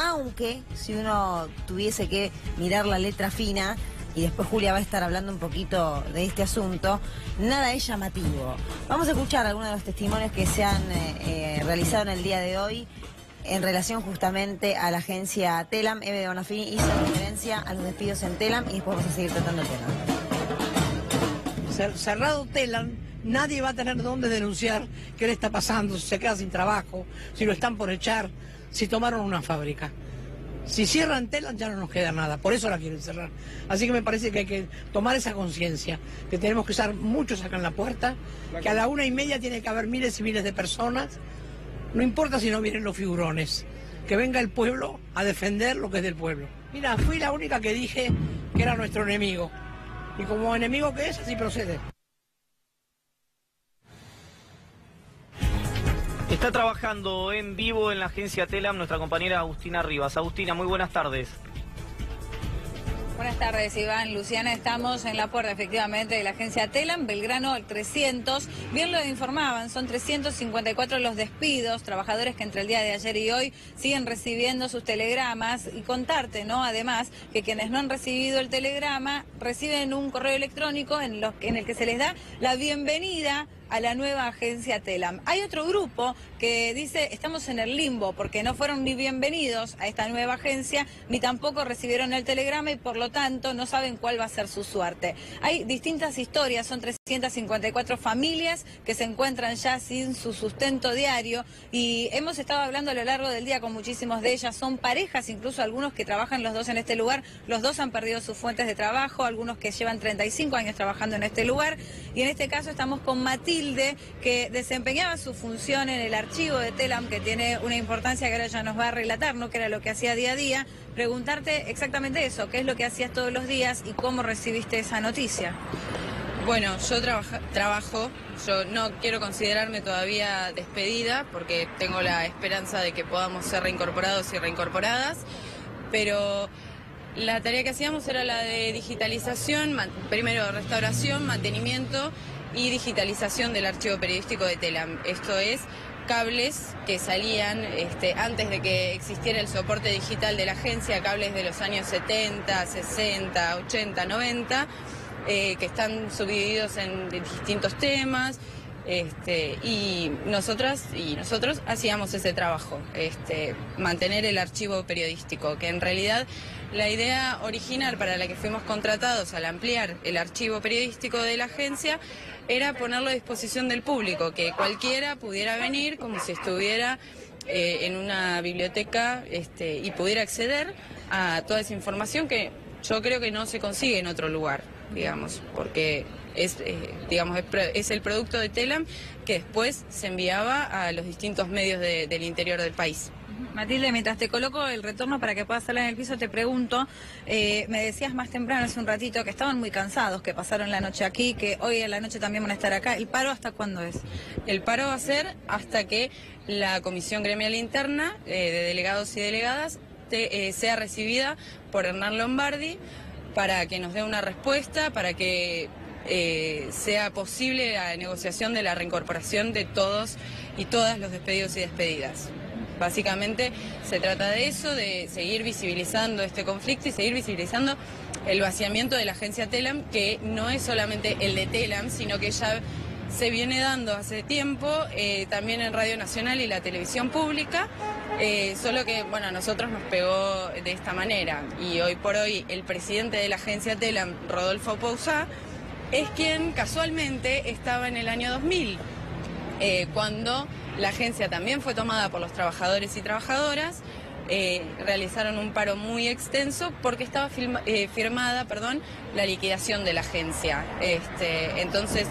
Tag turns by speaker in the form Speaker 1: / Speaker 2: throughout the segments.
Speaker 1: aunque si uno tuviese que mirar la letra fina, y después Julia va a estar hablando un poquito de este asunto, nada es llamativo. Vamos a escuchar algunos de los testimonios que se han realizado en el día de hoy en relación justamente a la agencia Telam. Eve Bonafini hizo referencia a los despidos en Telam y después vamos a seguir tratando el tema.
Speaker 2: Cerrado Telam, nadie va a tener dónde denunciar qué le está pasando, si se queda sin trabajo, si lo están por echar, si tomaron una fábrica. Si cierran Telam ya no nos queda nada, por eso la quieren cerrar. Así que me parece que hay que tomar esa conciencia, que tenemos que estar muchos acá en la puerta, que a la 1:30 tiene que haber miles y miles de personas. No importa si no vienen los figurones, que venga el pueblo a defender lo que es del pueblo. Mira, fui la única que dije que era nuestro enemigo, y como enemigo que es, así procede.
Speaker 3: Está trabajando en vivo en la agencia Telam nuestra compañera Agustina Rivas. Agustina, muy buenas tardes.
Speaker 4: Buenas tardes, Iván. Luciana, estamos en la puerta, efectivamente, de la agencia Telam, Belgrano 300. Bien lo informaban, son 354 los despidos, trabajadores que entre el día de ayer y hoy siguen recibiendo sus telegramas. Y contarte, ¿no? Además, que quienes no han recibido el telegrama reciben un correo electrónico en el que se les da la bienvenida a la nueva agencia Telam. Hay otro grupo que dice, estamos en el limbo porque no fueron ni bienvenidos a esta nueva agencia, ni tampoco recibieron el telegrama y por lo tanto no saben cuál va a ser su suerte. Hay distintas historias, son 354 familias que se encuentran ya sin su sustento diario y hemos estado hablando a lo largo del día con muchísimos de ellas, son parejas, incluso algunos que trabajan los dos en este lugar, los dos han perdido sus fuentes de trabajo, algunos que llevan 35 años trabajando en este lugar y en este caso estamos con Matilde, que desempeñaba su función en el archivo de Telam, que tiene una importancia que ahora ya nos va a relatar, ¿no? Que era lo que hacía día a día. Preguntarte exactamente eso, qué es lo que hacías todos los días y cómo recibiste esa noticia.
Speaker 5: Bueno, yo trabajo, yo no quiero considerarme todavía despedida porque tengo la esperanza de que podamos ser reincorporados y reincorporadas, pero la tarea que hacíamos era la de digitalización, primero restauración, mantenimiento y digitalización del archivo periodístico de Telam. Esto es cables que salían antes de que existiera el soporte digital de la agencia, cables de los años 70, 60, 80, 90, que están subdivididos en distintos temas. Y nosotros hacíamos ese trabajo, mantener el archivo periodístico, que en realidad la idea original para la que fuimos contratados al ampliar el archivo periodístico de la agencia era ponerlo a disposición del público, que cualquiera pudiera venir como si estuviera en una biblioteca y pudiera acceder a toda esa información que yo creo que no se consigue en otro lugar, digamos, porque es el producto de Telam que después se enviaba a los distintos medios del interior del país.
Speaker 4: Matilde, mientras te coloco el retorno para que puedas salir en el piso, te pregunto, me decías más temprano, hace un ratito, que estaban muy cansados, que pasaron la noche aquí, que hoy en la noche también van a estar acá. ¿El paro hasta cuándo es?
Speaker 5: El paro va a ser hasta que la Comisión Gremial Interna de Delegados y Delegadas sea recibida por Hernán Lombardi para que nos dé una respuesta, para que sea posible la negociación de la reincorporación de todos y todas los despedidos y despedidas. Básicamente se trata de eso, de seguir visibilizando este conflicto y seguir visibilizando el vaciamiento de la agencia Telam, que no es solamente el de Telam, sino que ya se viene dando hace tiempo, también en Radio Nacional y la televisión pública, solo que, bueno, a nosotros nos pegó de esta manera. Y hoy por hoy el presidente de la agencia Telam, Rodolfo Pousá, es quien casualmente estaba en el año 2000, cuando la agencia también fue tomada por los trabajadores y trabajadoras, realizaron un paro muy extenso porque estaba firmada la liquidación de la agencia. Entonces,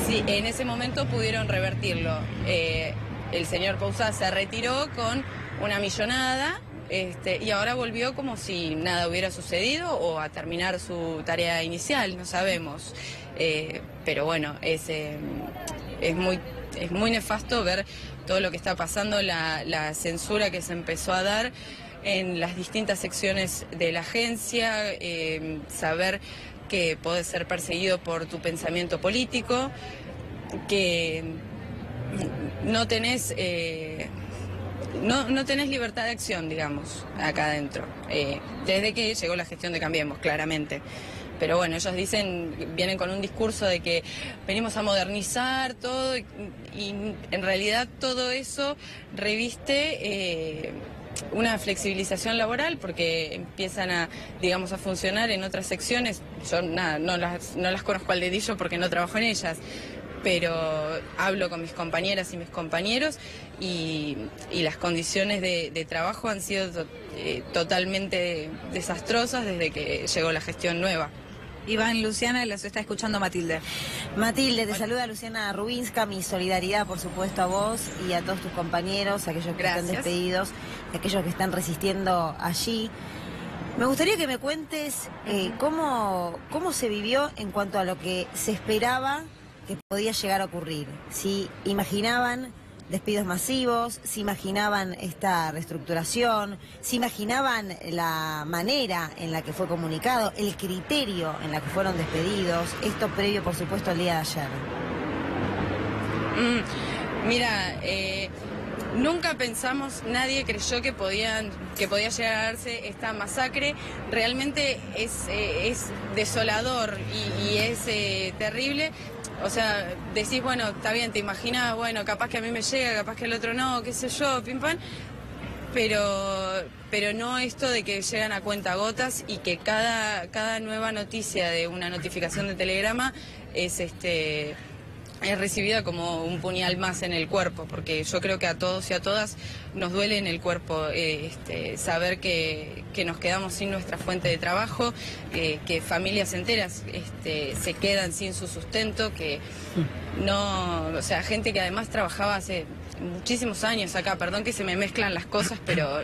Speaker 5: sí, en ese momento pudieron revertirlo. El señor Pousá se retiró con una millonada y ahora volvió como si nada hubiera sucedido o a terminar su tarea inicial, no sabemos. Pero bueno, es muy nefasto ver todo lo que está pasando, la censura que se empezó a dar en las distintas secciones de la agencia, saber que podés ser perseguido por tu pensamiento político, que no tenés no tenés libertad de acción, digamos, acá adentro, desde que llegó la gestión de Cambiemos, claramente. Pero bueno, ellos vienen con un discurso de que venimos a modernizar todo y en realidad todo eso reviste una flexibilización laboral porque empiezan a funcionar en otras secciones. Yo no las conozco al dedillo porque no trabajo en ellas, pero hablo con mis compañeras y mis compañeros y las condiciones de trabajo han sido totalmente desastrosas desde que llegó la gestión nueva.
Speaker 4: Iván, Luciana, las está escuchando Matilde.
Speaker 1: Matilde, te saluda Luciana Rubinska, mi solidaridad por supuesto a vos y a todos tus compañeros, aquellos que están despedidos, aquellos que están resistiendo allí. Me gustaría que me cuentes cómo se vivió en cuanto a lo que se esperaba que podía llegar a ocurrir. Si imaginaban despidos masivos, si imaginaban esta reestructuración, si imaginaban la manera en la que fue comunicado, el criterio en la que fueron despedidos, esto previo por supuesto al día de ayer.
Speaker 5: Mira, nunca pensamos, nadie creyó que podía llegar a darse esta masacre. Realmente es desolador y es terrible. O sea, decís, bueno, está bien, te imaginas, bueno, capaz que a mí me llega, capaz que al otro no, qué sé yo, pim pam, pero no esto de que llegan a cuentagotas y que cada nueva noticia de una notificación de telegrama es recibida como un puñal más en el cuerpo, porque yo creo que a todos y a todas nos duele en el cuerpo saber que nos quedamos sin nuestra fuente de trabajo, que familias enteras se quedan sin su sustento, que o sea, gente que además trabajaba hace muchísimos años acá, perdón que se me mezclan las cosas, pero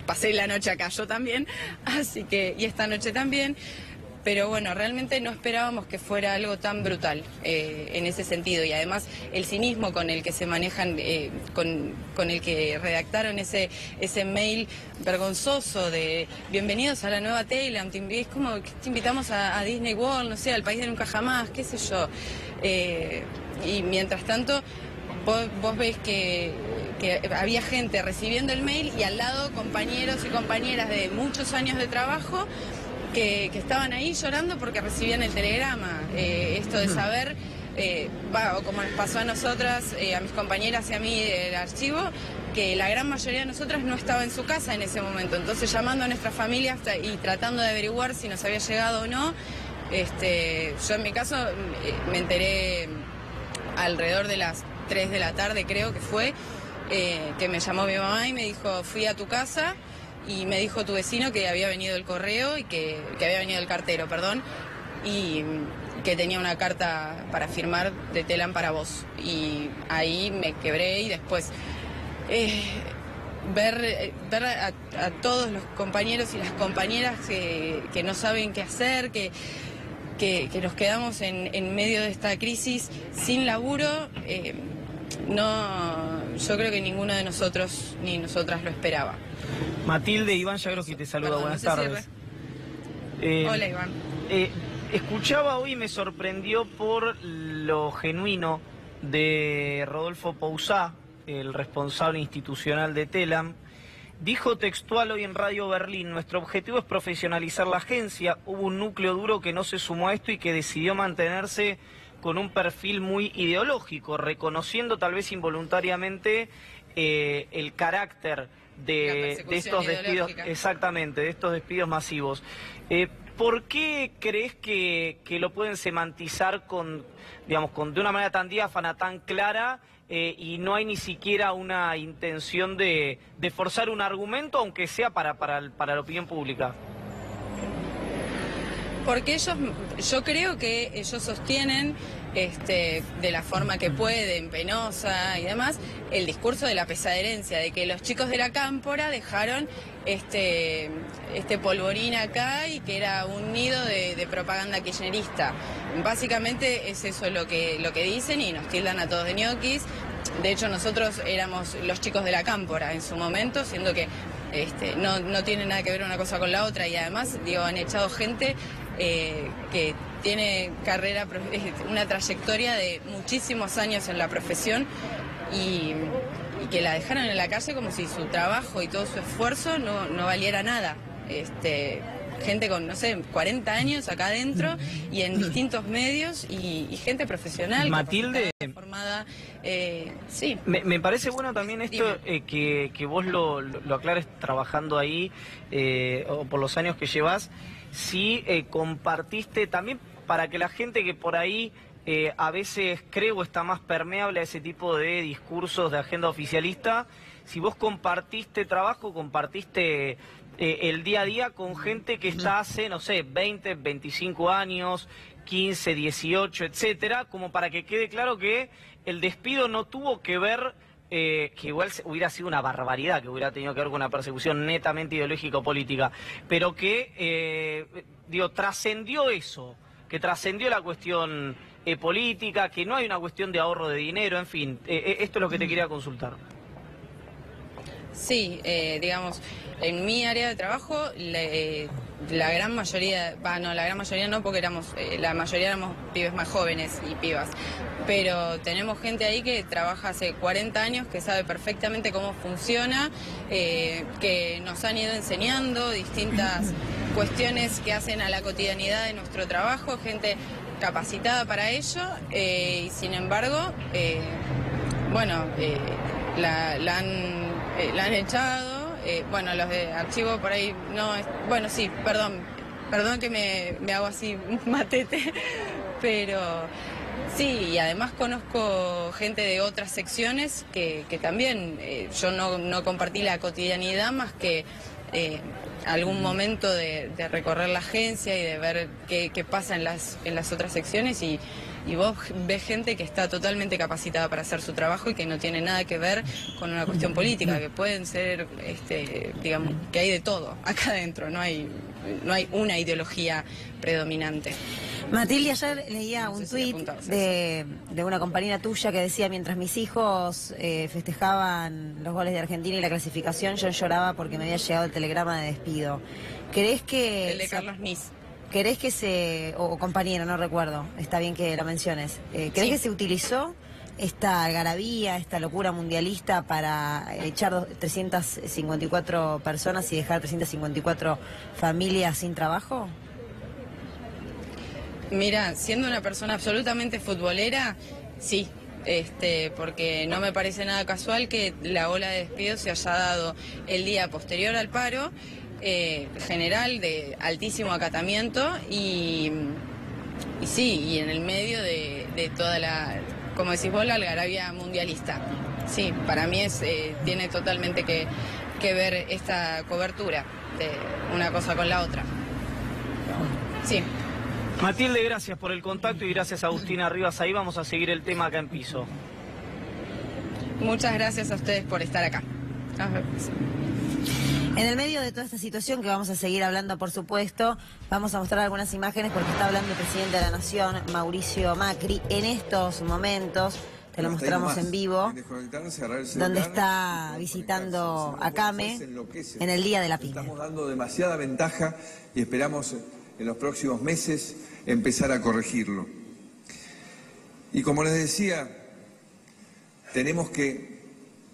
Speaker 5: pasé la noche acá yo también, así que, y esta noche también. Pero bueno, realmente no esperábamos que fuera algo tan brutal en ese sentido. Y además el cinismo con el que se manejan, con el que redactaron ese mail vergonzoso de bienvenidos a la nueva Telam, es como que te invitamos a Disney World, no sé, al país de nunca jamás, qué sé yo. Y mientras tanto vos ves que había gente recibiendo el mail y al lado compañeros y compañeras de muchos años de trabajo que estaban ahí llorando porque recibían el telegrama. Esto de saber, o como nos pasó a nosotras, a mis compañeras y a mí del archivo, que la gran mayoría de nosotras no estaba en su casa en ese momento. Entonces llamando a nuestras familias y tratando de averiguar si nos había llegado o no. Yo en mi caso me enteré alrededor de las 3 de la tarde, creo que fue, que me llamó mi mamá y me dijo, fui a tu casa. Y me dijo tu vecino que había venido el correo y que había venido el cartero, perdón, y que tenía una carta para firmar de Telam para vos. Y ahí me quebré y después ver a todos los compañeros y las compañeras que no saben qué hacer, que nos quedamos en medio de esta crisis sin laburo, yo creo que ninguno de nosotros ni nosotras lo esperaba.
Speaker 3: Matilde, Iván Yagroski te saluda, buenas tardes.
Speaker 5: Hola, Iván.
Speaker 3: Escuchaba hoy y me sorprendió por lo genuino de Rodolfo Pousá, el responsable institucional de Telam. Dijo textual hoy en Radio Berlín, nuestro objetivo es profesionalizar la agencia. Hubo un núcleo duro que no se sumó a esto y que decidió mantenerse con un perfil muy ideológico, reconociendo tal vez involuntariamente el carácter de estos despidos, exactamente, de estos despidos masivos. ¿Por qué crees que lo pueden semantizar de una manera tan diáfana, tan clara, y no hay ni siquiera una intención de forzar un argumento, aunque sea para la opinión pública?
Speaker 5: Porque yo creo que ellos sostienen de la forma que pueden, penosa y demás, el discurso de la pesada herencia, de que los chicos de la Cámpora dejaron este polvorín acá y que era un nido de propaganda kirchnerista. Básicamente es eso lo que dicen y nos tildan a todos de ñoquis. De hecho nosotros éramos los chicos de la Cámpora en su momento, siendo que no tiene nada que ver una cosa con la otra y además han echado gente que tiene una trayectoria de muchísimos años en la profesión y que la dejaron en la calle como si su trabajo y todo su esfuerzo no valiera nada. Gente con, no sé, 40 años acá adentro y en distintos medios y gente profesional.
Speaker 3: Matilde,
Speaker 5: formada, sí.
Speaker 3: Me parece bueno también esto que vos lo aclares trabajando ahí, o por los años que llevas, si compartiste también para que la gente que por ahí a veces creo está más permeable a ese tipo de discursos de agenda oficialista, si vos compartiste trabajo, compartiste el día a día con gente que está hace, no sé, 20, 25 años, 15, 18, etcétera, como para que quede claro que el despido no tuvo que ver, que igual hubiera sido una barbaridad, que hubiera tenido que ver con una persecución netamente ideológica o política, pero que, trascendió eso, que trascendió la cuestión política, que no hay una cuestión de ahorro de dinero, en fin, esto es lo que te quería consultar.
Speaker 5: Sí, digamos, en mi área de trabajo, la gran mayoría, la gran mayoría no, porque la mayoría éramos pibes más jóvenes y pibas, pero tenemos gente ahí que trabaja hace 40 años, que sabe perfectamente cómo funciona, que nos han ido enseñando distintas cuestiones que hacen a la cotidianidad de nuestro trabajo, gente capacitada para ello, y sin embargo, la han echado, los de archivo por ahí no, sí, perdón que me hago así un matete, pero sí, y además conozco gente de otras secciones que también, yo no compartí la cotidianidad más que algún momento de recorrer la agencia y de ver qué pasa en las otras secciones y vos ves gente que está totalmente capacitada para hacer su trabajo y que no tiene nada que ver con una cuestión política, que pueden ser, digamos, que hay de todo acá adentro, no hay una ideología predominante.
Speaker 1: Matilde, ayer leía un tuit de una compañera tuya que decía: mientras mis hijos festejaban los goles de Argentina y la clasificación, yo lloraba porque me había llegado el telegrama de despido. ¿Crees que...
Speaker 5: El de Carlos Nis.
Speaker 1: ¿Querés que o compañero, no recuerdo, está bien que lo menciones, ¿querés que se utilizó esta algarabía, esta locura mundialista para echar 354 personas y dejar 354 familias sin trabajo?
Speaker 5: Mira, siendo una persona absolutamente futbolera, sí, porque no me parece nada casual que la ola de despidos se haya dado el día posterior al paro, general de altísimo acatamiento y en el medio de toda la, como decís vos, la algarabía mundialista. Sí, para mí tiene totalmente que ver esta cobertura de una cosa con la otra. Sí.
Speaker 3: Matilde, gracias por el contacto y gracias a Agustina Rivas. Ahí vamos a seguir el tema acá en piso.
Speaker 5: Muchas gracias a ustedes por estar acá. Nos vemos.
Speaker 1: En el medio de toda esta situación, que vamos a seguir hablando, por supuesto, vamos a mostrar algunas imágenes porque está hablando el presidente de la Nación, Mauricio Macri, en estos momentos. Te lo mostramos en vivo, donde está visitando a Came en el Día de la Pyme.
Speaker 6: Estamos dando demasiada ventaja y esperamos en los próximos meses empezar a corregirlo. Y como les decía, tenemos que,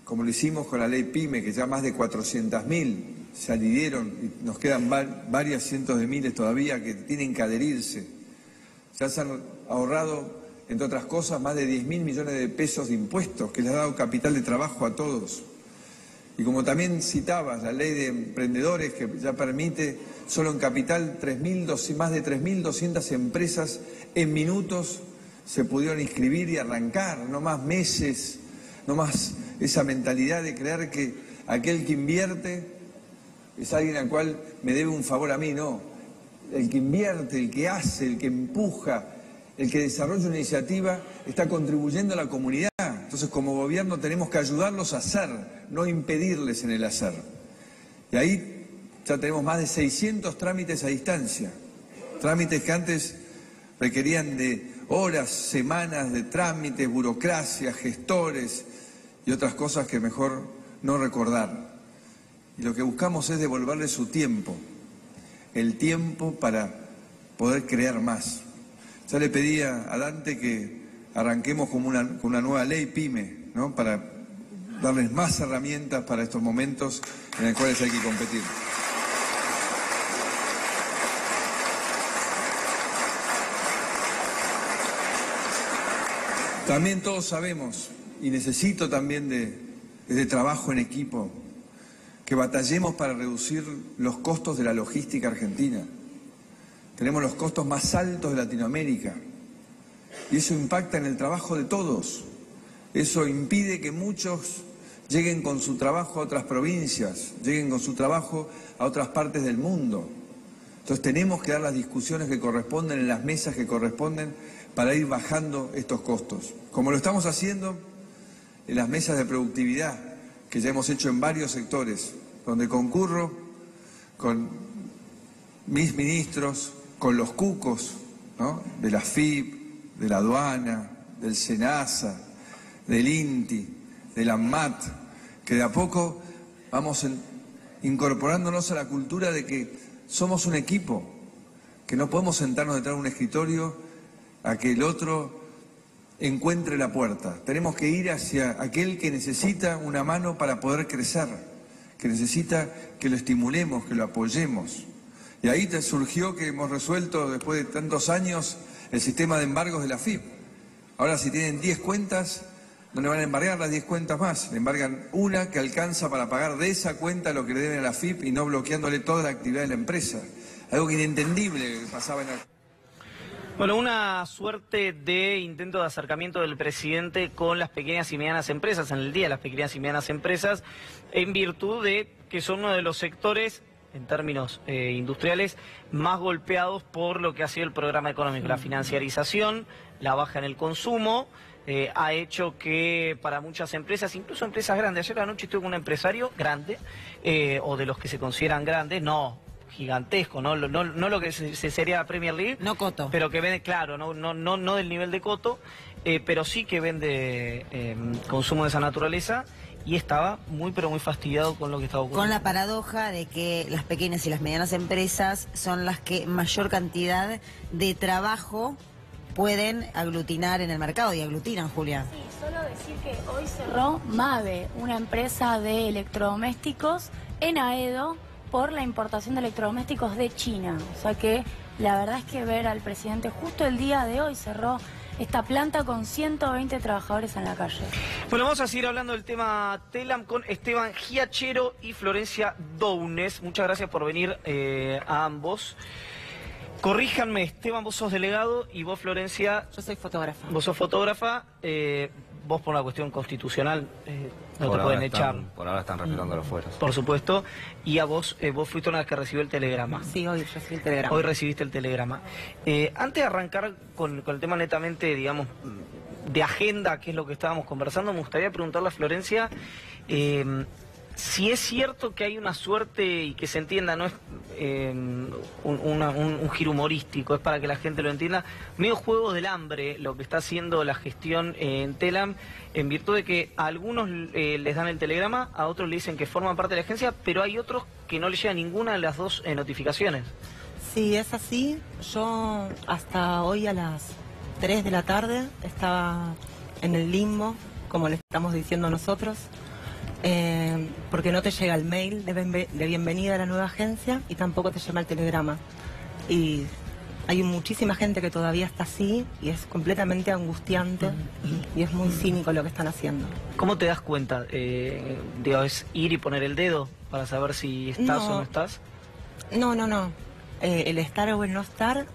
Speaker 6: como lo hicimos con la ley PYME, que ya más de 400.000 se adhirieron y nos quedan varias cientos de miles todavía que tienen que adherirse. Ya se han ahorrado, entre otras cosas, más de 10.000 millones de pesos de impuestos, que les ha dado capital de trabajo a todos. Y como también citabas, la ley de emprendedores, que ya permite solo en capital más de 3.200 empresas en minutos se pudieron inscribir y arrancar, no más meses, no más esa mentalidad de creer que aquel que invierte es alguien al cual me debe un favor a mí, no. El que invierte, el que hace, el que empuja, el que desarrolla una iniciativa está contribuyendo a la comunidad. Entonces, como gobierno tenemos que ayudarlos a hacer, no impedirles en el hacer. Y ahí ya tenemos más de 600 trámites a distancia. Trámites que antes requerían de horas, semanas de trámites, burocracia, gestores y otras cosas que mejor no recordar. Y lo que buscamos es devolverle su tiempo, el tiempo para poder crear más. Ya le pedía a Dante que arranquemos con una nueva ley PYME, ¿no? Para darles más herramientas para estos momentos en los cuales hay que competir. También todos sabemos, y necesito también de trabajo en equipo, que batallemos para reducir los costos de la logística argentina. Tenemos los costos más altos de Latinoamérica y eso impacta en el trabajo de todos. Eso impide que muchos lleguen con su trabajo a otras provincias, lleguen con su trabajo a otras partes del mundo. Entonces tenemos que dar las discusiones que corresponden en las mesas que corresponden para ir bajando estos costos. Como lo estamos haciendo en las mesas de productividad, que ya hemos hecho en varios sectores, donde concurro con mis ministros, con los cucos, ¿no?, de la FIP, de la aduana, del SENASA, del INTI, de la ANMAT, que de a poco vamos incorporándonos a la cultura de que somos un equipo, que no podemos sentarnos detrás de un escritorio a que el otro encuentre la puerta. Tenemos que ir hacia aquel que necesita una mano para poder crecer, que necesita que lo estimulemos, que lo apoyemos. Y ahí te surgió que hemos resuelto, después de tantos años, el sistema de embargos de la FIP. Ahora, si tienen 10 cuentas, no le van a embargar las 10 cuentas más, le embargan una que alcanza para pagar de esa cuenta lo que le deben a la FIP y no bloqueándole toda la actividad de la empresa. Algo que inentendible que pasaba en la...
Speaker 3: Bueno, una suerte de intento de acercamiento del presidente con las pequeñas y medianas empresas, en el Día de las Pequeñas y Medianas Empresas, en virtud de que son uno de los sectores, en términos industriales, más golpeados por lo que ha sido el programa económico. La financiarización, la baja en el consumo, ha hecho que para muchas empresas, incluso empresas grandes, ayer anoche estuve con un empresario grande, o de los que se consideran grandes, no gigantesco, no lo que se sería la Premier League,
Speaker 1: no Coto,
Speaker 3: pero que vende, claro, no del nivel de Coto, pero sí que vende consumo de esa naturaleza, y estaba muy pero muy fastidiado con lo que estaba ocurriendo.
Speaker 1: Con la paradoja de que las pequeñas y las medianas empresas son las que mayor cantidad de trabajo pueden aglutinar en el mercado, y aglutinan, Julia.
Speaker 7: Sí, solo decir que hoy cerró MAVE, una empresa de electrodomésticos en Aedo, por la importación de electrodomésticos de China. O sea que la verdad es que ver al presidente justo el día de hoy cerró esta planta con 120 trabajadores en la calle.
Speaker 3: Bueno, vamos a seguir hablando del tema Telam con Esteban Giachero y Florencia Dounes. Muchas gracias por venir a ambos. Corríjanme, Esteban, vos sos delegado y vos, Florencia...
Speaker 8: Yo soy fotógrafa.
Speaker 3: Vos sos fotógrafa, vos por una cuestión constitucional no te pueden echar.
Speaker 9: Por ahora están respetando los fueros.
Speaker 3: Por supuesto. Y a vos, vos fuiste una vez que recibió el telegrama.
Speaker 8: Sí, hoy recibí el telegrama.
Speaker 3: Hoy recibiste el telegrama. Antes de arrancar con el tema netamente, digamos, de agenda, que es lo que estábamos conversando, me gustaría preguntarle a Florencia si es cierto que hay una suerte, y que se entienda, no es un giro humorístico, es para que la gente lo entienda, medio juego del hambre lo que está haciendo la gestión en Telam, en virtud de que a algunos les dan el telegrama, a otros le dicen que forman parte de la agencia, pero hay otros que no les llega ninguna de las dos notificaciones.
Speaker 8: Sí, es así. Yo hasta hoy a las 3 de la tarde estaba en el limbo, como le estamos diciendo nosotros, porque no te llega el mail de bienvenida a la nueva agencia y tampoco te llama el telegrama. Y hay muchísima gente que todavía está así y es completamente angustiante y es muy cínico lo que están haciendo.
Speaker 3: ¿Cómo te das cuenta? Digo, ¿es ir y poner el dedo para saber si estás o no estás?
Speaker 8: No. El estar o el no estar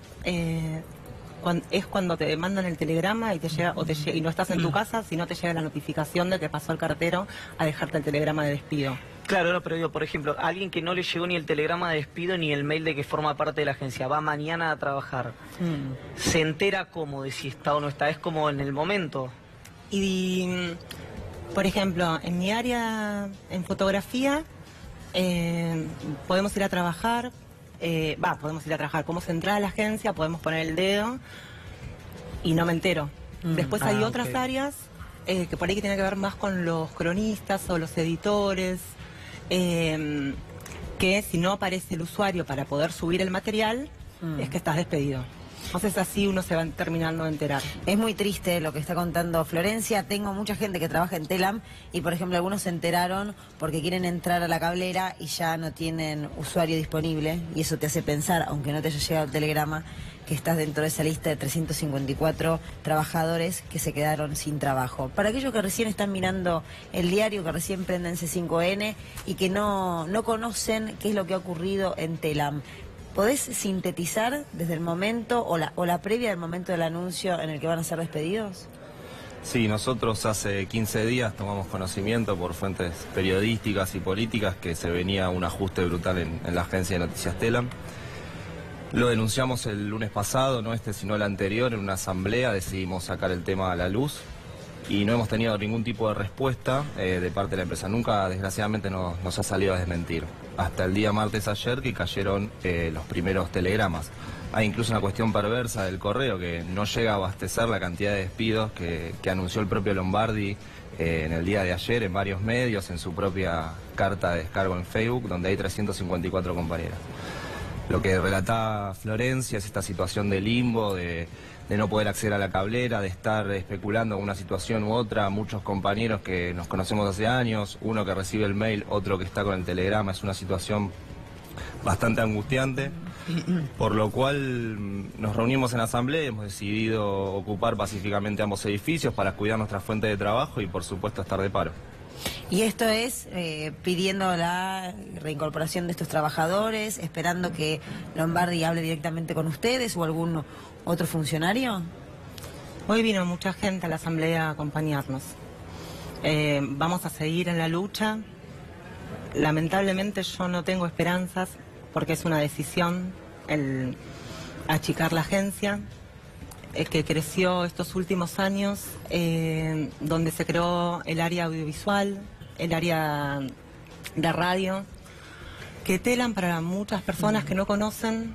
Speaker 8: es cuando te mandan el telegrama y te llega, y no estás en tu casa, si no te llega la notificación de que pasó el cartero a dejarte el telegrama de despido.
Speaker 3: Claro, no, pero digo, por ejemplo, alguien que no le llegó ni el telegrama de despido ni el mail de que forma parte de la agencia, va mañana a trabajar, ¿se entera cómo de si está o no está? ¿Es como en el momento?
Speaker 8: Y, por ejemplo, en mi área, en fotografía, podemos ir a trabajar, podemos entrar a la agencia, podemos poner el dedo y no me entero. Después hay otras áreas que por ahí que tienen que ver más con los cronistas o los editores, que si no aparece el usuario para poder subir el material, es que estás despedido. Entonces así uno se va terminando de enterar.
Speaker 1: Es muy triste lo que está contando Florencia. Tengo mucha gente que trabaja en Telam y, por ejemplo, algunos se enteraron porque quieren entrar a la cablera y ya no tienen usuario disponible. Y eso te hace pensar, aunque no te haya llegado el telegrama, que estás dentro de esa lista de 354 trabajadores que se quedaron sin trabajo. Para aquellos que recién están mirando el diario, que recién prenden C5N y que no conocen qué es lo que ha ocurrido en Telam, ¿podés sintetizar desde el momento o la previa del momento del anuncio en el que van a ser despedidos?
Speaker 9: Sí, nosotros hace 15 días tomamos conocimiento por fuentes periodísticas y políticas que se venía un ajuste brutal en la agencia de noticias Telam. Lo denunciamos el lunes pasado, no este sino el anterior, en una asamblea decidimos sacar el tema a la luz y no hemos tenido ningún tipo de respuesta de parte de la empresa. Nunca, desgraciadamente, nos ha salido a desmentir. Hasta el día martes ayer que cayeron los primeros telegramas. Hay incluso una cuestión perversa del correo que no llega a abastecer la cantidad de despidos que anunció el propio Lombardi en el día de ayer en varios medios, en su propia carta de descargo en Facebook, donde hay 354 compañeras. Lo que relataba Florencia es esta situación de limbo, de no poder acceder a la cablera, de estar especulando con una situación u otra. Muchos compañeros que nos conocemos hace años, uno que recibe el mail, otro que está con el telegrama, es una situación bastante angustiante, por lo cual nos reunimos en asamblea y hemos decidido ocupar pacíficamente ambos edificios para cuidar nuestra fuente de trabajo y, por supuesto, estar de paro.
Speaker 1: Y esto es pidiendo la reincorporación de estos trabajadores, esperando que Lombardi hable directamente con ustedes o algún otro funcionario.
Speaker 8: Hoy vino mucha gente a la asamblea a acompañarnos. Vamos a seguir en la lucha. Lamentablemente yo no tengo esperanzas porque es una decisión el achicar la agencia, que creció estos últimos años, donde se creó el área audiovisual, el área de radio, que Telam, para muchas personas que no conocen,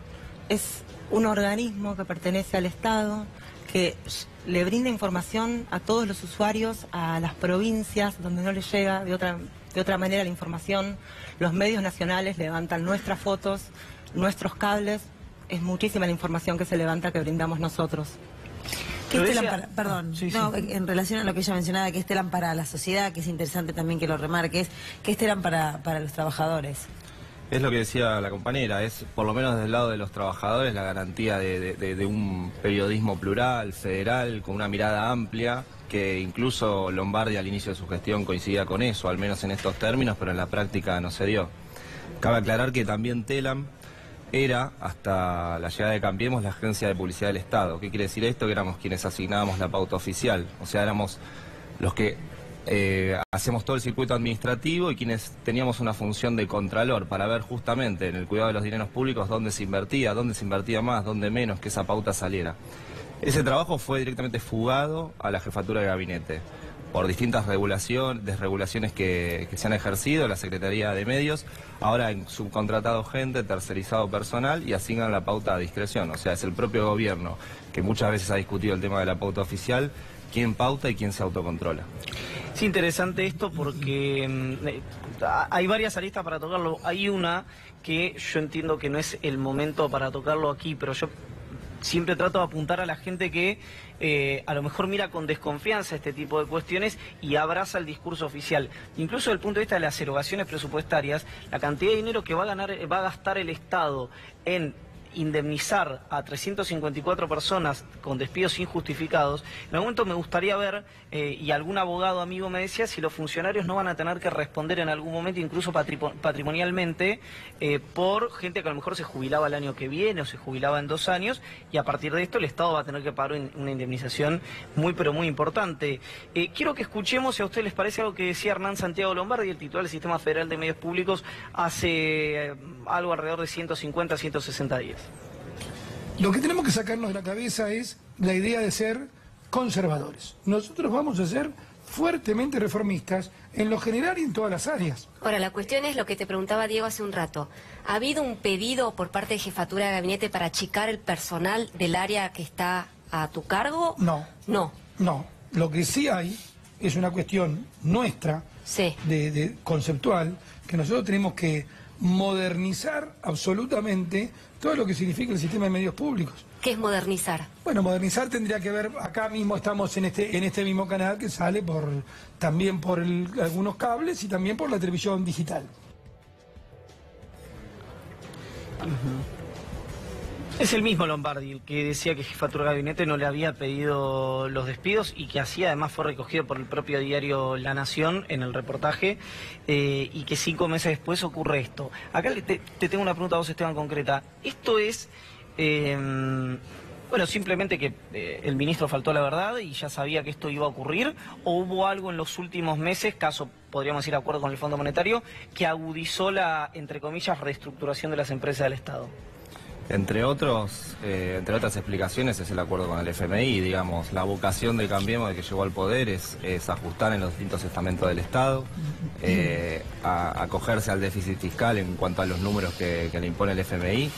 Speaker 8: es un organismo que pertenece al Estado, que le brinda información a todos los usuarios, a las provincias donde no les llega de otra manera la información. Los medios nacionales levantan nuestras fotos, nuestros cables, es muchísima la información que se levanta, que brindamos nosotros.
Speaker 1: ¿Qué es Telam para, perdón, sí, no, sí. En relación a lo que ella mencionaba, que es Telam para la sociedad, que es interesante también que lo remarques, ¿qué es Telam para los trabajadores?
Speaker 9: Es lo que decía la compañera, es por lo menos del lado de los trabajadores la garantía de un periodismo plural, federal, con una mirada amplia, que incluso Lombardi al inicio de su gestión coincidía con eso, al menos en estos términos, pero en la práctica no se dio. Cabe aclarar que también Telam era, hasta la llegada de Cambiemos, la agencia de publicidad del Estado. ¿Qué quiere decir esto? Que éramos quienes asignábamos la pauta oficial, o sea, éramos los que hacemos todo el circuito administrativo y quienes teníamos una función de contralor para ver justamente en el cuidado de los dineros públicos dónde se invertía más, dónde menos, que esa pauta saliera. Ese trabajo fue directamente fugado a la jefatura de gabinete por distintas desregulaciones que se han ejercido en la Secretaría de Medios. Ahora han subcontratado gente, tercerizado personal y asignan la pauta a discreción. O sea, es el propio gobierno que muchas veces ha discutido el tema de la pauta oficial, quién pauta y quién se autocontrola.
Speaker 3: Es interesante esto porque hay varias aristas para tocarlo. Hay una que yo entiendo que no es el momento para tocarlo aquí, pero yo siempre trato de apuntar a la gente que a lo mejor mira con desconfianza este tipo de cuestiones y abraza el discurso oficial. Incluso desde el punto de vista de las erogaciones presupuestarias, la cantidad de dinero que va a gastar el Estado en indemnizar a 354 personas con despidos injustificados, en algún momento me gustaría ver, y algún abogado amigo me decía, si los funcionarios no van a tener que responder en algún momento, incluso patrimonialmente, por gente que a lo mejor se jubilaba el año que viene o se jubilaba en 2 años, y a partir de esto el Estado va a tener que pagar una indemnización muy pero muy importante. Quiero que escuchemos, si a ustedes les parece, algo que decía Hernán Santiago Lombardi, el titular del Sistema Federal de Medios Públicos, hace algo alrededor de 150, 160 días.
Speaker 10: Lo que tenemos que sacarnos de la cabeza es la idea de ser conservadores. Nosotros vamos a ser fuertemente reformistas en lo general y en todas las áreas.
Speaker 11: Ahora, la cuestión es lo que te preguntaba Diego hace un rato. ¿Ha habido un pedido por parte de Jefatura de Gabinete para achicar el personal del área que está a tu cargo?
Speaker 10: No.
Speaker 11: No.
Speaker 10: No. Lo que sí hay es una cuestión nuestra,
Speaker 11: sí,
Speaker 10: de conceptual, que nosotros tenemos que modernizar absolutamente todo lo que significa el sistema de medios públicos.
Speaker 11: ¿Qué es modernizar?
Speaker 10: Bueno, modernizar tendría que ver, acá mismo estamos en este mismo canal que sale también por algunos cables y también por la televisión digital.
Speaker 3: Es el mismo Lombardi el que decía que Jefatura de Gabinete no le había pedido los despidos y que así además fue recogido por el propio diario La Nación en el reportaje y que 5 meses después ocurre esto. Acá te tengo una pregunta a vos, Esteban, concreta. Esto es, bueno, simplemente que el ministro faltó a la verdad y ya sabía que esto iba a ocurrir, o hubo algo en los últimos meses, caso podríamos decir acuerdo con el Fondo Monetario, que agudizó la, entre comillas, reestructuración de las empresas del Estado.
Speaker 9: Entre otras explicaciones es el acuerdo con el FMI, digamos, la vocación de Cambiemos de que llegó al poder es ajustar en los distintos estamentos del Estado, acogerse al déficit fiscal en cuanto a los números que le impone el FMI.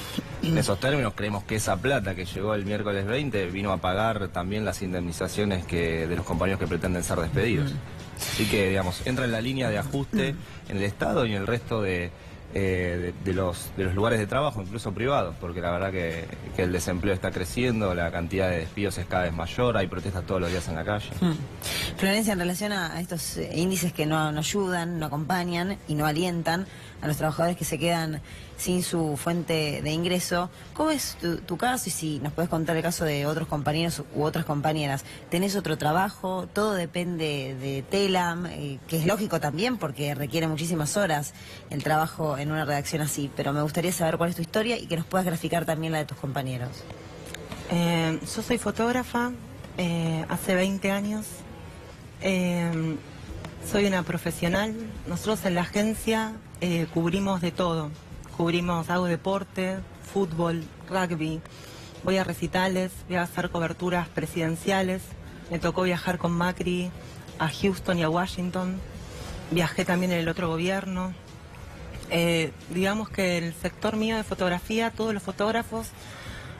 Speaker 9: En esos términos creemos que esa plata que llegó el miércoles 20 vino a pagar también las indemnizaciones de los compañeros que pretenden ser despedidos. Así que, digamos, entra en la línea de ajuste en el Estado y en el resto de los lugares de trabajo, incluso privados, porque la verdad que el desempleo está creciendo, la cantidad de despidos es cada vez mayor, hay protestas todos los días en la calle.
Speaker 1: Florencia, en relación a estos índices que no ayudan, no acompañan y no alientan a los trabajadores que se quedan sin su fuente de ingreso, ¿cómo es tu caso? Y si nos puedes contar el caso de otros compañeros u otras compañeras. ¿Tenés otro trabajo? ¿Todo depende de Telam? Que es lógico también porque requiere muchísimas horas el trabajo en una redacción así, pero me gustaría saber cuál es tu historia y que nos puedas graficar también la de tus compañeros.
Speaker 8: Yo soy fotógrafa, hace 20 años. Soy una profesional. Nosotros en la agencia cubrimos de todo. Hago deporte, fútbol, rugby, voy a recitales, voy a hacer coberturas presidenciales. Me tocó viajar con Macri a Houston y a Washington. Viajé también en el otro gobierno. Digamos que el sector mío de fotografía, todos los fotógrafos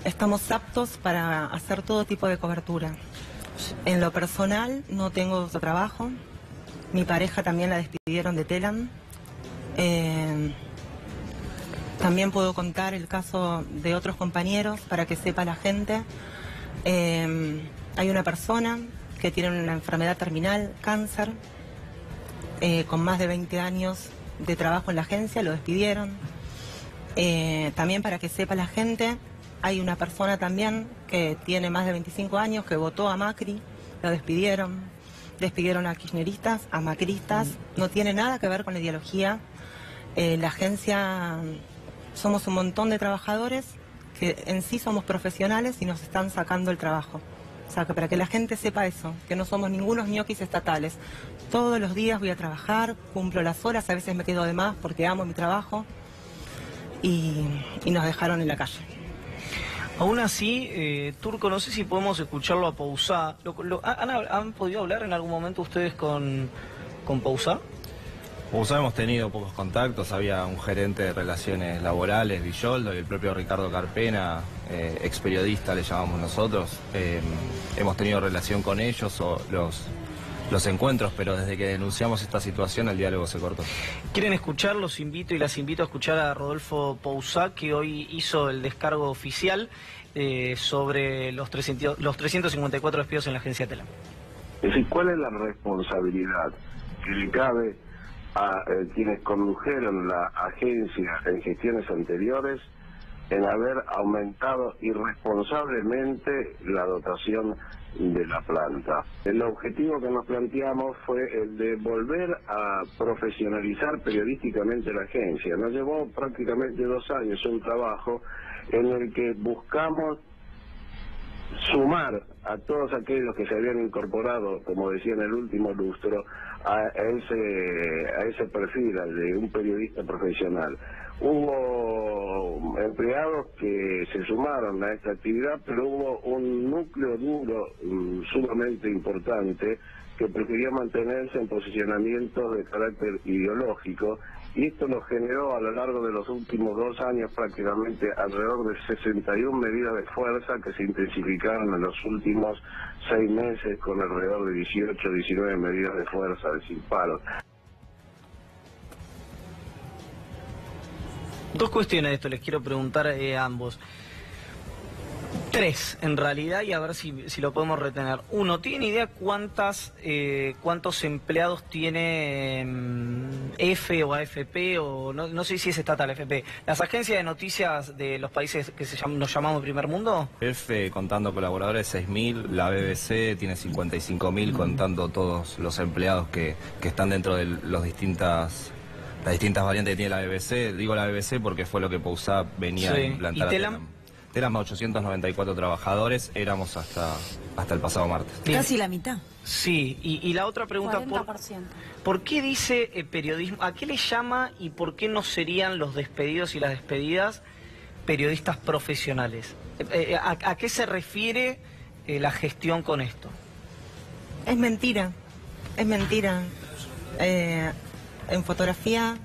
Speaker 8: estamos aptos para hacer todo tipo de cobertura. En lo personal no tengo otro trabajo. Mi pareja también la despidieron de Telam. También puedo contar el caso de otros compañeros para que sepa la gente. Hay una persona que tiene una enfermedad terminal, cáncer, con más de 20 años de trabajo en la agencia, lo despidieron. También para que sepa la gente, hay una persona también que tiene más de 25 años que votó a Macri, lo despidieron. Despidieron a kirchneristas, a macristas, no tiene nada que ver con la ideología. La agencia somos un montón de trabajadores que en sí somos profesionales y nos están sacando el trabajo. O sea, que para que la gente sepa eso, que no somos ningunos ñoquis estatales. Todos los días voy a trabajar, cumplo las horas, a veces me quedo de más porque amo mi trabajo y nos dejaron en la calle.
Speaker 3: Aún así, Turco, no sé si podemos escucharlo a Pousá. ¿Han podido hablar en algún momento ustedes con Pousá?
Speaker 9: Pousá hemos tenido pocos contactos, había un gerente de relaciones laborales, Villoldo, y el propio Ricardo Carpena, ex periodista le llamamos nosotros. Hemos tenido relación con ellos, o los encuentros, pero desde que denunciamos esta situación el diálogo se cortó.
Speaker 3: ¿Quieren escuchar? Los invito y las invito a escuchar a Rodolfo Pousá, que hoy hizo el descargo oficial sobre los 354 despidos en la agencia Telam.
Speaker 12: Es decir, ¿cuál es la responsabilidad que le cabe a quienes condujeron la agencia en gestiones anteriores en haber aumentado irresponsablemente la dotación de la planta? El objetivo que nos planteamos fue el de volver a profesionalizar periodísticamente la agencia. Nos llevó prácticamente 2 años un trabajo en el que buscamos sumar a todos aquellos que se habían incorporado, como decía en el último lustro, a ese perfil, al de un periodista profesional. Hubo empleados que se sumaron a esta actividad, pero hubo un núcleo duro sumamente importante que prefirió mantenerse en posicionamientos de carácter ideológico, y esto nos generó a lo largo de los últimos 2 años prácticamente alrededor de 61 medidas de fuerza que se intensificaron en los últimos 6 meses con alrededor de 18 o 19 medidas de fuerza de sin paro.
Speaker 3: Dos cuestiones de esto les quiero preguntar a ambos. Tres, en realidad, y a ver si lo podemos retener. Uno, ¿tiene idea cuántos empleados tiene F o AFP, o no sé si es estatal AFP, las agencias de noticias de los países que nos llamamos primer mundo?
Speaker 9: F, contando colaboradores, 6.000, la BBC tiene 55.000, contando todos los empleados que están dentro de las distintas variantes que tiene la BBC. Digo la BBC porque fue lo que Pousá venía a implantar.
Speaker 3: ¿Y Telam?
Speaker 9: Telam, 894 trabajadores, éramos hasta el pasado martes.
Speaker 1: Casi la mitad.
Speaker 3: Sí, y la otra pregunta,
Speaker 7: 40%.
Speaker 3: ¿por qué dice periodismo? ¿A qué le llama y por qué no serían los despedidos y las despedidas periodistas profesionales? ¿A qué se refiere la gestión con esto?
Speaker 8: Es mentira, es mentira. En fotografía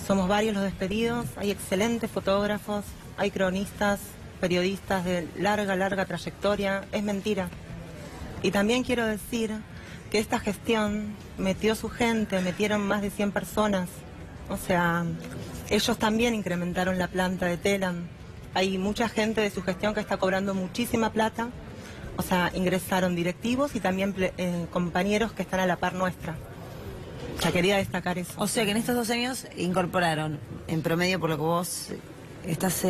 Speaker 8: somos varios los despedidos, hay excelentes fotógrafos, hay cronistas, periodistas de larga trayectoria, es mentira. Y también quiero decir que esta gestión metió su gente, metieron más de 100 personas. O sea, ellos también incrementaron la planta de Telam. Hay mucha gente de su gestión que está cobrando muchísima plata. O sea, ingresaron directivos y también compañeros que están a la par nuestra. O sea, quería destacar eso.
Speaker 1: O sea que en estos 2 años incorporaron, en promedio, por lo que vos estás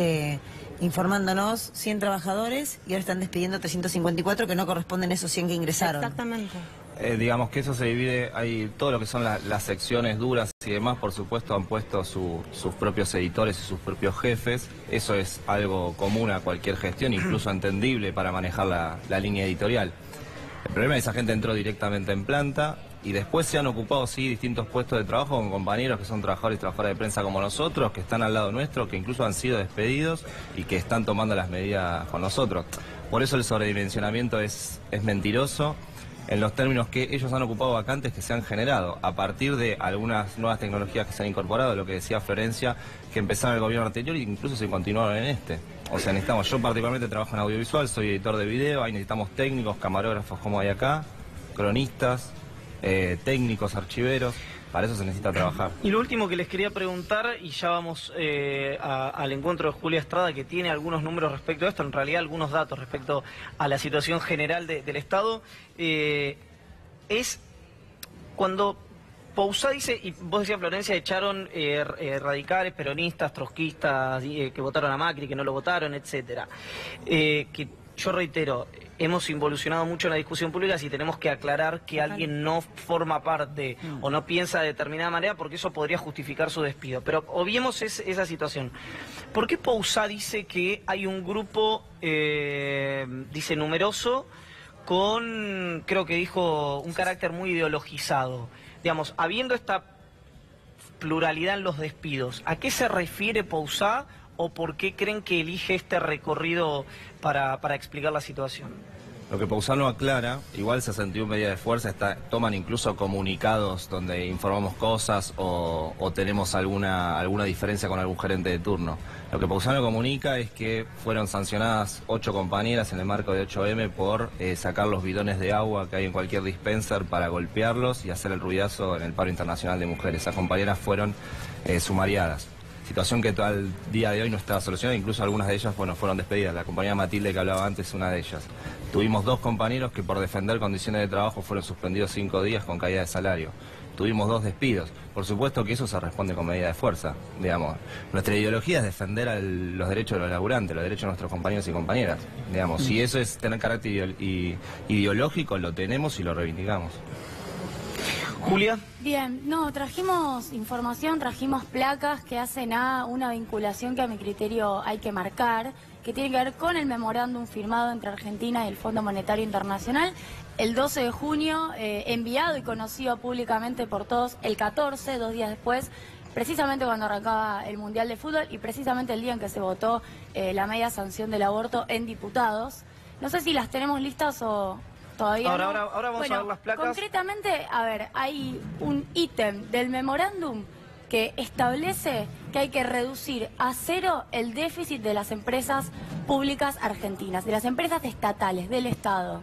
Speaker 1: informándonos, 100 trabajadores y ahora están despidiendo 354 que no corresponden a esos 100 que ingresaron.
Speaker 8: Exactamente.
Speaker 9: Digamos que eso se divide, hay todo lo que son las secciones duras y demás, por supuesto han puesto sus propios editores y sus propios jefes. Eso es algo común a cualquier gestión, incluso entendible para manejar la línea editorial. El problema es que esa gente entró directamente en planta y después se han ocupado, sí, distintos puestos de trabajo con compañeros que son trabajadores y trabajadoras de prensa como nosotros, que están al lado nuestro, que incluso han sido despedidos y que están tomando las medidas con nosotros. Por eso el sobredimensionamiento es mentiroso en los términos que ellos han ocupado vacantes que se han generado a partir de algunas nuevas tecnologías que se han incorporado, lo que decía Florencia, que empezaron en el gobierno anterior e incluso se continuaron en este. O sea, yo particularmente trabajo en audiovisual, soy editor de video, ahí necesitamos técnicos, camarógrafos como hay acá, cronistas, técnicos, archiveros, para eso se necesita trabajar.
Speaker 3: Y lo último que les quería preguntar, y ya vamos al encuentro de Julia Estrada, que tiene algunos números respecto a esto, en realidad algunos datos respecto a la situación general del Estado, es cuando Pousá dice, y vos decías, Florencia, echaron radicales, peronistas, trotskistas, que votaron a Macri, que no lo votaron, etcétera. Que yo reitero, hemos involucionado mucho en la discusión pública si tenemos que aclarar que alguien no forma parte o no piensa de determinada manera, porque eso podría justificar su despido. Pero obviemos esa situación. ¿Por qué Pousá dice que hay un grupo, dice, numeroso, con, creo que dijo, un carácter muy ideologizado? Digamos, habiendo esta pluralidad en los despidos, ¿a qué se refiere Pousá o por qué creen que elige este recorrido para explicar la situación?
Speaker 9: Lo que Pousá no aclara, igual 61 medidas de fuerza, toman incluso comunicados donde informamos cosas o tenemos alguna diferencia con algún gerente de turno. Lo que Pousá no comunica es que fueron sancionadas 8 compañeras en el marco de 8M por sacar los bidones de agua que hay en cualquier dispenser para golpearlos y hacer el ruidazo en el paro internacional de mujeres. Esas compañeras fueron sumariadas. Situación que al día de hoy no está solucionada, incluso algunas de ellas fueron despedidas. La compañera Matilde que hablaba antes es una de ellas. Tuvimos 2 compañeros que por defender condiciones de trabajo fueron suspendidos 5 días con caída de salario. Tuvimos 2 despidos. Por supuesto que eso se responde con medida de fuerza, digamos. Nuestra ideología es defender los derechos de los laburantes, los derechos de nuestros compañeros y compañeras. Digamos, si eso es tener carácter ideológico, lo tenemos y lo reivindicamos.
Speaker 3: Julia.
Speaker 7: Bien, no, trajimos información, trajimos placas que hacen a una vinculación que a mi criterio hay que marcar, que tiene que ver con el memorándum firmado entre Argentina y el Fondo Monetario Internacional el 12 de junio, enviado y conocido públicamente por todos el 14, 2 días después, precisamente cuando arrancaba el Mundial de Fútbol y precisamente el día en que se votó la media sanción del aborto en diputados. No sé si las tenemos listas o todavía no.
Speaker 3: Ahora vamos a ver las placas.
Speaker 7: Concretamente, a ver, hay un ítem del memorándum que establece que hay que reducir a 0 el déficit de las empresas públicas argentinas, de las empresas estatales, del Estado.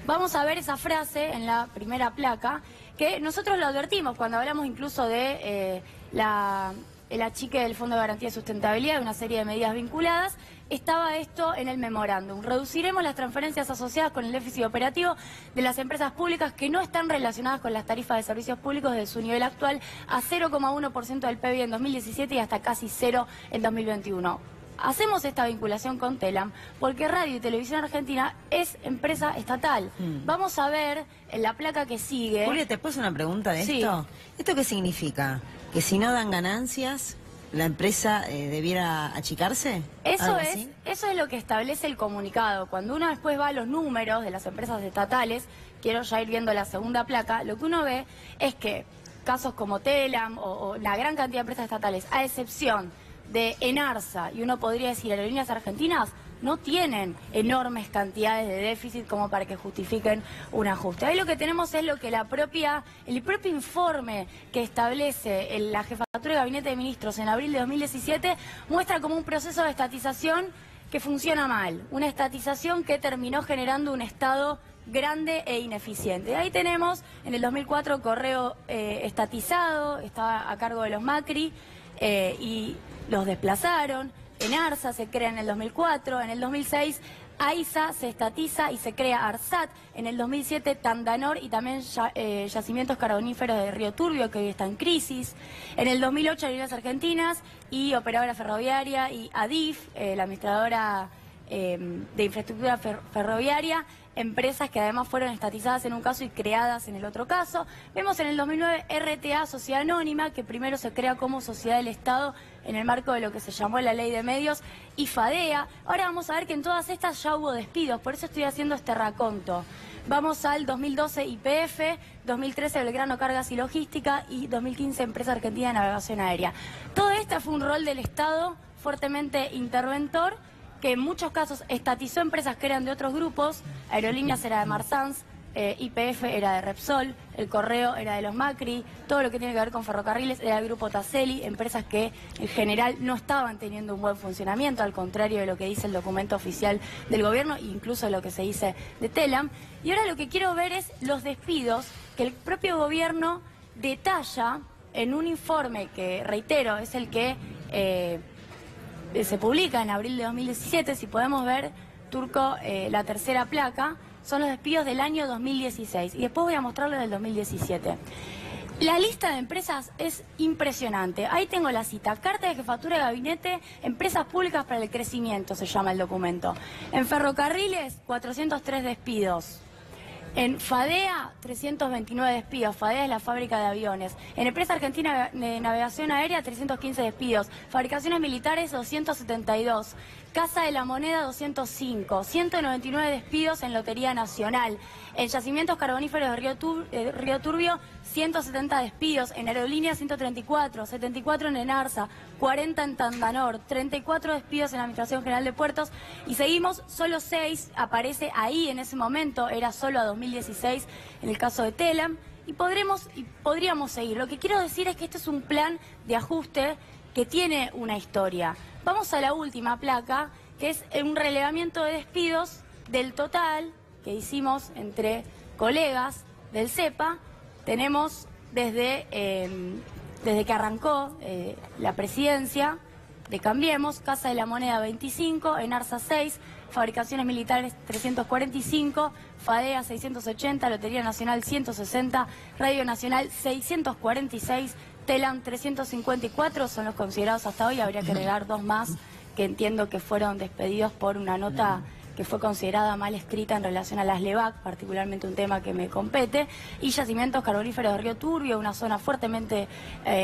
Speaker 7: Vamos a ver esa frase en la primera placa, que nosotros lo advertimos cuando hablamos incluso de la el achique del Fondo de Garantía de Sustentabilidad y una serie de medidas vinculadas. Estaba esto en el memorándum. Reduciremos las transferencias asociadas con el déficit operativo de las empresas públicas que no están relacionadas con las tarifas de servicios públicos de su nivel actual a 0,1% del PBI en 2017 y hasta casi 0 en 2021. Hacemos esta vinculación con Telam porque Radio y Televisión Argentina es empresa estatal. Vamos a ver en la placa que sigue...
Speaker 1: Julia, ¿te puedo hacer una pregunta de esto? ¿Esto qué significa? ¿Que si no dan ganancias, la empresa debiera achicarse?
Speaker 7: Eso es lo que establece el comunicado. Cuando uno después va a los números de las empresas estatales, quiero ya ir viendo la segunda placa, lo que uno ve es que casos como Telam o la gran cantidad de empresas estatales, a excepción de Enarsa, y uno podría decir Aerolíneas Argentinas, no tienen enormes cantidades de déficit como para que justifiquen un ajuste. Ahí lo que tenemos es lo que el propio informe que establece la Jefatura de Gabinete de Ministros en abril de 2017 muestra como un proceso de estatización que funciona mal, una estatización que terminó generando un Estado grande e ineficiente. Ahí tenemos en el 2004 Correo estatizado, estaba a cargo de los Macri y los desplazaron. Enarsa se crea en el 2004, en el 2006 AISA se estatiza y se crea ARSAT, en el 2007 Tandanor y también Yacimientos Carboníferos de Río Turbio, que hoy está en crisis, en el 2008 Aerolíneas Argentinas y Operadora Ferroviaria y ADIF, la administradora de infraestructura ferroviaria, empresas que además fueron estatizadas en un caso y creadas en el otro caso. Vemos en el 2009 RTA, Sociedad Anónima, que primero se crea como sociedad del Estado en el marco de lo que se llamó la Ley de Medios, y FADEA. Ahora vamos a ver que en todas estas ya hubo despidos, por eso estoy haciendo este raconto. Vamos al 2012 YPF, 2013 Belgrano Cargas y Logística y 2015 Empresa Argentina de Navegación Aérea. Todo esto fue un rol del Estado fuertemente interventor, que en muchos casos estatizó empresas que eran de otros grupos. Aerolíneas era de Marsans, YPF era de Repsol, el Correo era de los Macri, todo lo que tiene que ver con ferrocarriles era del grupo Taseli, empresas que en general no estaban teniendo un buen funcionamiento, al contrario de lo que dice el documento oficial del gobierno e incluso de lo que se dice de Telam. Y ahora lo que quiero ver es los despidos que el propio gobierno detalla en un informe que, reitero, es el que se publica en abril de 2017, si podemos ver, Turco, la tercera placa, son los despidos del año 2016. Y después voy a mostrarles del 2017. La lista de empresas es impresionante. Ahí tengo la cita. Carta de Jefatura de Gabinete, Empresas Públicas para el Crecimiento, se llama el documento. En Ferrocarriles, 403 despidos. En FADEA, 329 despidos. FADEA es la fábrica de aviones. En Empresa Argentina de Navegación Aérea, 315 despidos. Fabricaciones Militares, 272. Casa de la Moneda, 205. 199 despidos en Lotería Nacional. En Yacimientos Carboníferos de Río Turbio, 170 despidos. En Aerolíneas, 134. 74 en Enarsa. 40 en Tandanor. 34 despidos en la Administración General de Puertos. Y seguimos, solo 6 aparece ahí en ese momento. Era solo a 2016 en el caso de Telam. Y podríamos seguir. Lo que quiero decir es que este es un plan de ajuste que tiene una historia. Vamos a la última placa, que es un relevamiento de despidos del total que hicimos entre colegas del CEPA. Tenemos desde que arrancó la presidencia de Cambiemos, Casa de la Moneda 25, Enarsa 6, Fabricaciones Militares 345, FADEA 680, Lotería Nacional 160, Radio Nacional 646, Telam 354, son los considerados hasta hoy. Habría que agregar 2 más que entiendo que fueron despedidos por una nota que fue considerada mal escrita en relación a las LEVAC, particularmente un tema que me compete, y Yacimientos Carboníferos de Río Turbio, una zona fuertemente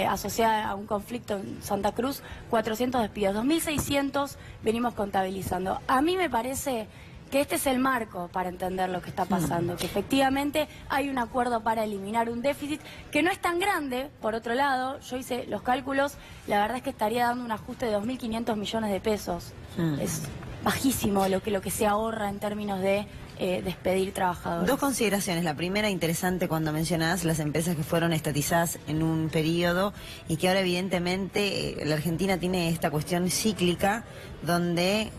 Speaker 7: asociada a un conflicto en Santa Cruz, 400 despidos, 2.600 venimos contabilizando. A mí me parece que este es el marco para entender lo que está pasando, que efectivamente hay un acuerdo para eliminar un déficit que no es tan grande. Por otro lado, yo hice los cálculos, la verdad es que estaría dando un ajuste de 2.500 millones de pesos. Es bajísimo lo que se ahorra en términos de despedir trabajadores.
Speaker 1: 2 consideraciones. La primera, interesante cuando mencionás las empresas que fueron estatizadas en un periodo y que ahora evidentemente la Argentina tiene esta cuestión cíclica donde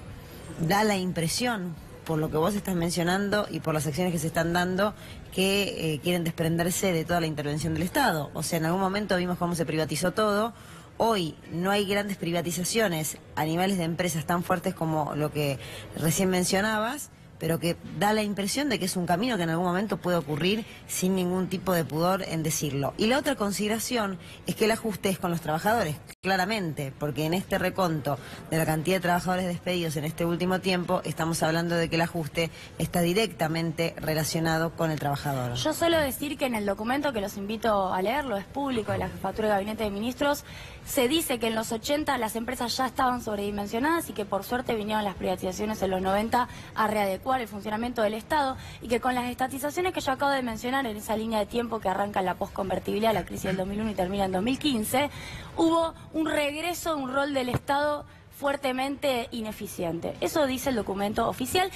Speaker 1: da la impresión, por lo que vos estás mencionando y por las acciones que se están dando, que quieren desprenderse de toda la intervención del Estado. O sea, en algún momento vimos cómo se privatizó todo. hoy no hay grandes privatizaciones a niveles de empresas tan fuertes como lo que recién mencionabas, pero que da la impresión de que es un camino que en algún momento puede ocurrir sin ningún tipo de pudor en decirlo. Y la otra consideración es que el ajuste es con los trabajadores, claramente, porque en este reconto de la cantidad de trabajadores despedidos en este último tiempo, estamos hablando de que el ajuste está directamente relacionado con el trabajador.
Speaker 7: Yo suelo decir que en el documento, que los invito a leerlo, es público, de la Jefatura de Gabinete de Ministros, se dice que en los 80 las empresas ya estaban sobredimensionadas y que por suerte vinieron las privatizaciones en los 90 a readecuar el funcionamiento del Estado, y que con las estatizaciones que yo acabo de mencionar en esa línea de tiempo que arranca en la posconvertibilidad, la crisis del 2001 y termina en 2015, hubo un regreso de un rol del Estado fuertemente ineficiente. Eso dice el documento oficial,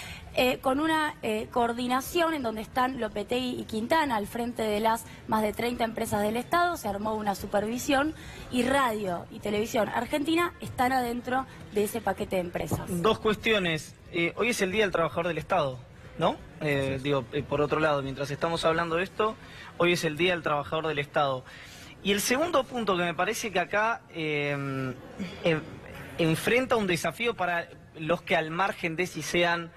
Speaker 7: con una coordinación en donde están Lopetegui y Quintana al frente de las más de 30 empresas del Estado. Se armó una supervisión y Radio y Televisión Argentina están adentro de ese paquete de empresas.
Speaker 3: Dos cuestiones. Hoy es el Día del Trabajador del Estado, ¿no? Por otro lado, mientras estamos hablando de esto, hoy es el Día del Trabajador del Estado. Y el segundo punto que me parece que acá enfrenta un desafío para los que, al margen de si sean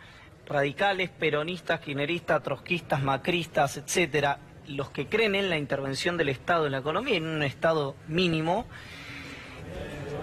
Speaker 3: radicales, peronistas, kirchneristas, trotskistas, macristas, etcétera, los que creen en la intervención del Estado en la economía, en un Estado mínimo,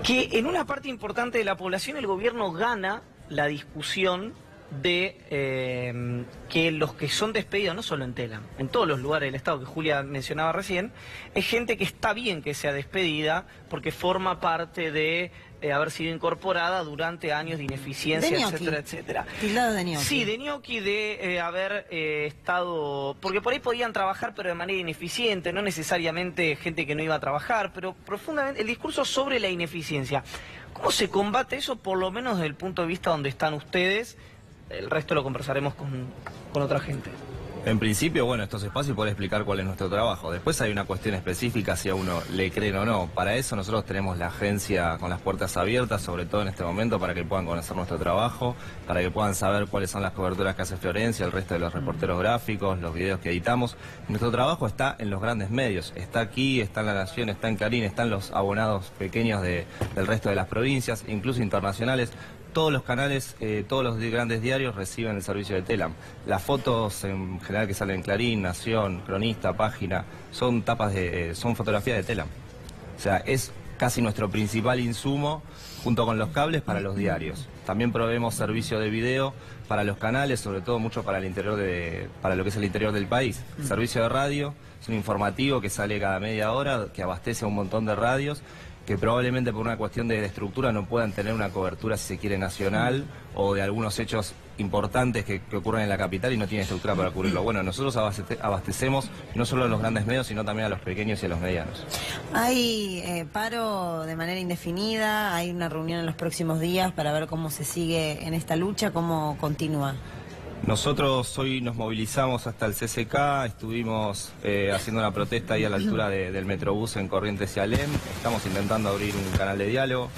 Speaker 3: que en una parte importante de la población el gobierno gana la discusión de que los que son despedidos, no solo en Telam, en todos los lugares del Estado que Julia mencionaba recién, es gente que está bien que sea despedida porque forma parte de haber sido incorporada durante años de ineficiencia, etcétera, etcétera.
Speaker 1: Tildado de ñoqui.
Speaker 3: Sí, de ñoqui, de haber estado... Porque por ahí podían trabajar, pero de manera ineficiente, no necesariamente gente que no iba a trabajar, pero profundamente el discurso sobre la ineficiencia. ¿Cómo se combate eso, por lo menos desde el punto de vista donde están ustedes? El resto lo conversaremos con otra gente.
Speaker 9: En principio, bueno, estos espacios pueden explicar cuál es nuestro trabajo. Después hay una cuestión específica si a uno le creen o no. Para eso nosotros tenemos la agencia con las puertas abiertas, sobre todo en este momento, para que puedan conocer nuestro trabajo, para que puedan saber cuáles son las coberturas que hace Florencia, el resto de los reporteros gráficos, los videos que editamos. Nuestro trabajo está en los grandes medios. Está aquí, está en La Nación, está en Clarín, están los abonados pequeños del resto de las provincias, incluso internacionales. Todos los canales, todos los grandes diarios reciben el servicio de Telam. Las fotos en general que salen en Clarín, Nación, Cronista, Página, son son fotografías de Telam. O sea, es casi nuestro principal insumo junto con los cables para los diarios. También proveemos servicio de video para los canales, sobre todo mucho para para lo que es el interior del país. Servicio de radio, es un informativo que sale cada media hora, que abastece a un montón de radios, que probablemente por una cuestión de estructura no puedan tener una cobertura, si se quiere, nacional, o de algunos hechos importantes que ocurren en la capital y no tienen estructura para cubrirlo. Bueno, nosotros abastecemos no solo a los grandes medios, sino también a los pequeños y a los medianos.
Speaker 1: ¿Hay paro de manera indefinida? ¿Hay una reunión en los próximos días para ver cómo se sigue en esta lucha? ¿Cómo continúa?
Speaker 9: Nosotros hoy nos movilizamos hasta el CCK, estuvimos haciendo una protesta ahí a la altura del Metrobús en Corrientes y Alem. Estamos intentando abrir un canal de diálogo.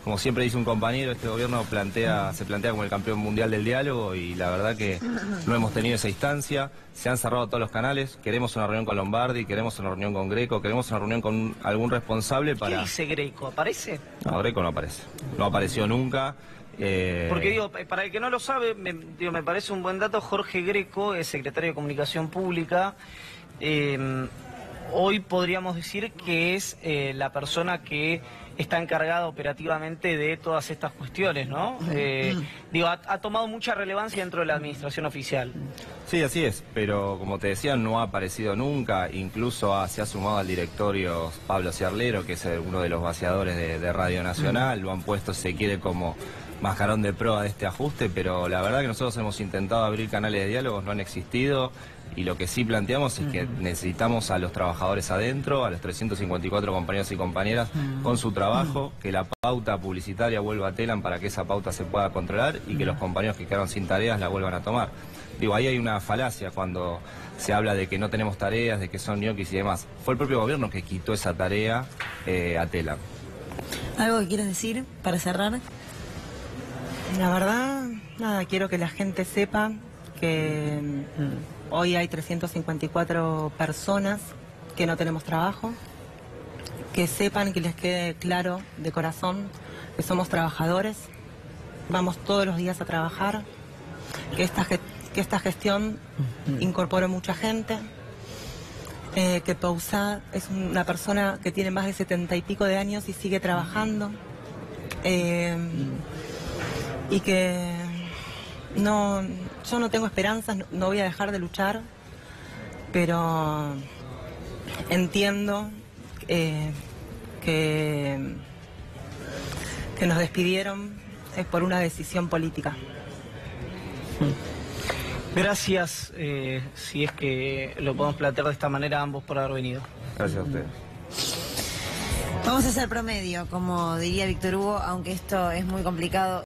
Speaker 9: Como siempre dice un compañero, este gobierno se plantea como el campeón mundial del diálogo y la verdad que no hemos tenido esa instancia. Se han cerrado todos los canales. Queremos una reunión con Lombardi, queremos una reunión con Greco, queremos una reunión con algún responsable para...
Speaker 3: ¿Qué dice Greco? ¿Aparece?
Speaker 9: No, Greco no aparece. No apareció nunca.
Speaker 3: Porque digo, para el que no lo sabe, me parece un buen dato. Jorge Greco es secretario de Comunicación Pública. Hoy podríamos decir que es la persona que está encargada operativamente de todas estas cuestiones, ¿no? Ha tomado mucha relevancia dentro de la administración oficial.
Speaker 9: Sí, así es, pero como te decía, no ha aparecido nunca. Incluso se ha sumado al directorio Pablo Ciarlero, que es uno de los vaciadores de Radio Nacional. Lo han puesto, si se quiere, como mascarón de proa de este ajuste, pero la verdad que nosotros hemos intentado abrir canales de diálogos, no han existido, y lo que sí planteamos es que necesitamos a los trabajadores adentro, a los 354 compañeros y compañeras con su trabajo, que la pauta publicitaria vuelva a Telam para que esa pauta se pueda controlar y que los compañeros que quedaron sin tareas la vuelvan a tomar. Digo, ahí hay una falacia cuando se habla de que no tenemos tareas, de que son ñoquis y demás. Fue el propio gobierno que quitó esa tarea a Telam.
Speaker 1: ¿Algo que quieras decir para cerrar?
Speaker 8: La verdad, nada, quiero que la gente sepa que hoy hay 354 personas que no tenemos trabajo, que sepan, que les quede claro de corazón que somos trabajadores, vamos todos los días a trabajar, que esta gestión incorporó mucha gente, que Pousá es una persona que tiene más de 70 y pico de años y sigue trabajando, y que yo no tengo esperanzas, no voy a dejar de luchar, pero entiendo que nos despidieron por una decisión política.
Speaker 3: Gracias, si es que lo podemos plantear de esta manera, a ambos por haber venido.
Speaker 9: Gracias a ustedes.
Speaker 1: Vamos a hacer promedio, como diría Víctor Hugo, aunque esto es muy complicado.